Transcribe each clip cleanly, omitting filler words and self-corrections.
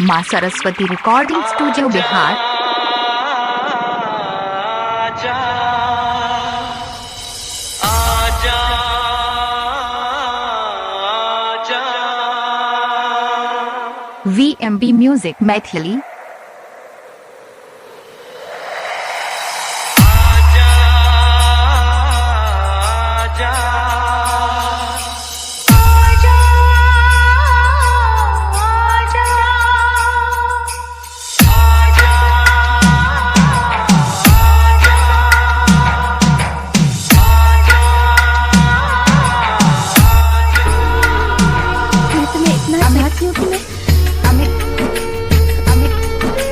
माँ Saraswati recording studio Bihar. आजा आजा आजा VMB म्यूजिक मैथिली।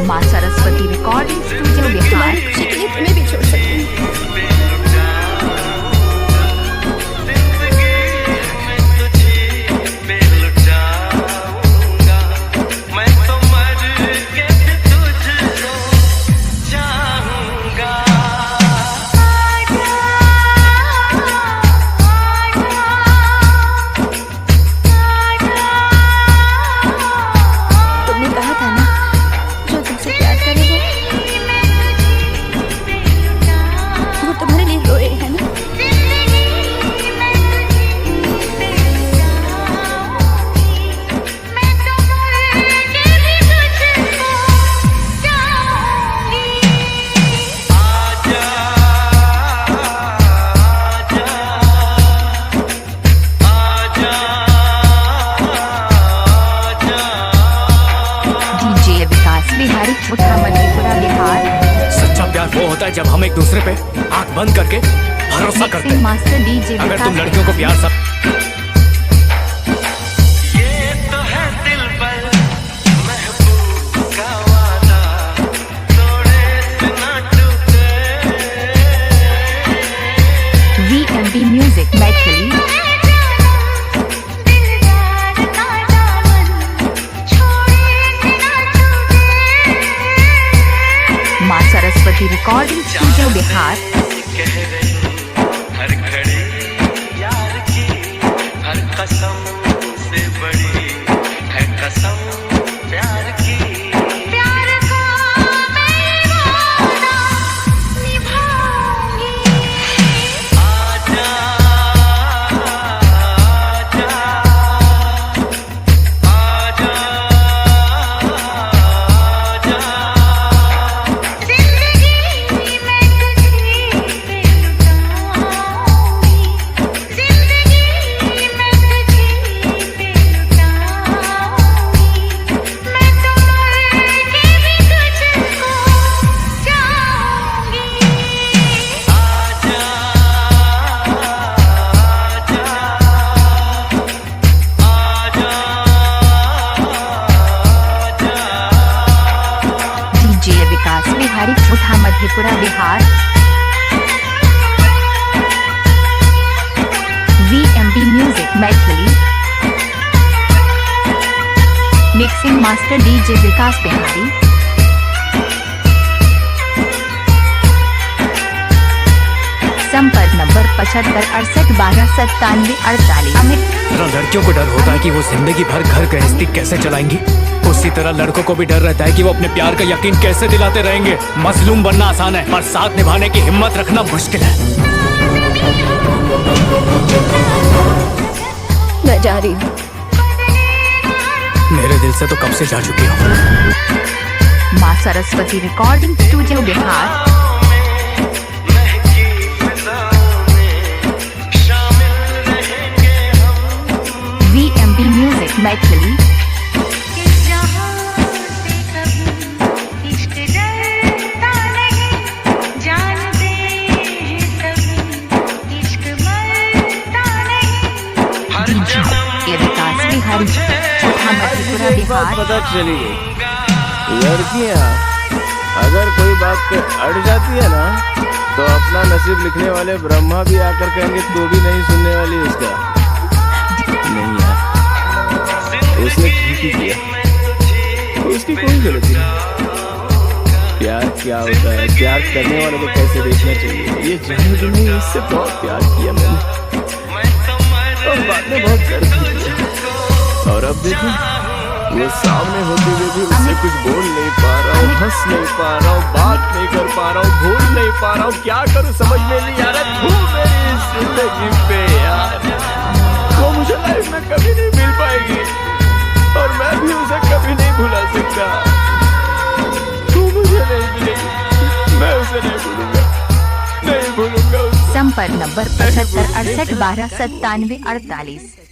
माँ सरस्वती रिकॉर्डिंग स्टूडियो बिहार। तुम्हें भी छोड़ सकती हूँ। बिहारी छोटा मधेपुरा बिहार। सच्चा प्यार वो होता है जब हम एक दूसरे पे आंख बंद करके भरोसा करते हैं। मास्टर डीजे अगर तुम लड़कियों को प्यार सब ये तो है दिल पर महबूब का वादा, तोड़े से ना टूटे। VMB music Maithili. माँ सरस्वती रिकॉर्डिंग स्टूडियो बिहार। कह रही हर घड़ी यार की, हर कसम से बड़ी है कसम प्यार की। प्यार को मैं वादा निभाऊंगी। आजा आजा आजा बिहारी छोटा Madhepura Bihar. VMB music Maithili. Mixing master DJ Vikas Bihari. संपर्क नंबर 7568129748। लड़कियों को डर होता है कि वो जिंदगी भर घर गृहस्थी कैसे चलाएंगी, उसी तरह लड़कों को भी डर रहता है कि वो अपने प्यार का यकीन कैसे दिलाते रहेंगे। मजलूम बनना आसान है पर साथ निभाने की हिम्मत रखना मुश्किल है। मैं जा रही हूँ। मेरे दिल से तो कब से जा चुकी हूँ। माँ Saraswati recording studio Bihar. VMB music Maithili. Bihari छोटा मधेपुरा बिहार। पता चली लड़कियां अगर कोई बात पे अड़ जाती है ना, तो अपना नसीब लिखने वाले ब्रह्मा भी आकर कहेंगे तो भी नहीं सुनने वाली इसका। नहीं यार, उसने ठीक ही किया, उसकी कोई गलती नहीं। प्यार क्या होता है, प्यार करने वालों को कैसे देखना चाहिए, ये जाने भी नहीं। इससे बहुत प्यार किया मैंने और बाद में बहुत दर्द किया। और अब देखो वो सामने होते हुए भी उससे कुछ बोल नहीं पा रहा हूँ, हंस नहीं पा रहा हूँ, बात नहीं कर पा रहा हूँ, भूल नहीं पा रहा हूँ, क्या करूँ समझ में नहीं आ रहा। तू मेरी जिंदगी पे यार, वो मुझे लाइफ में कभी नहीं मिल पाएगी और मैं भी उसे कभी नहीं भुला सकता। तू मुझे नहीं मिलेगी, मैं उसे नहीं भूलूंगा, नहीं भूलूंगा उसे। संपर्क नंबर 75 68 12 97 48।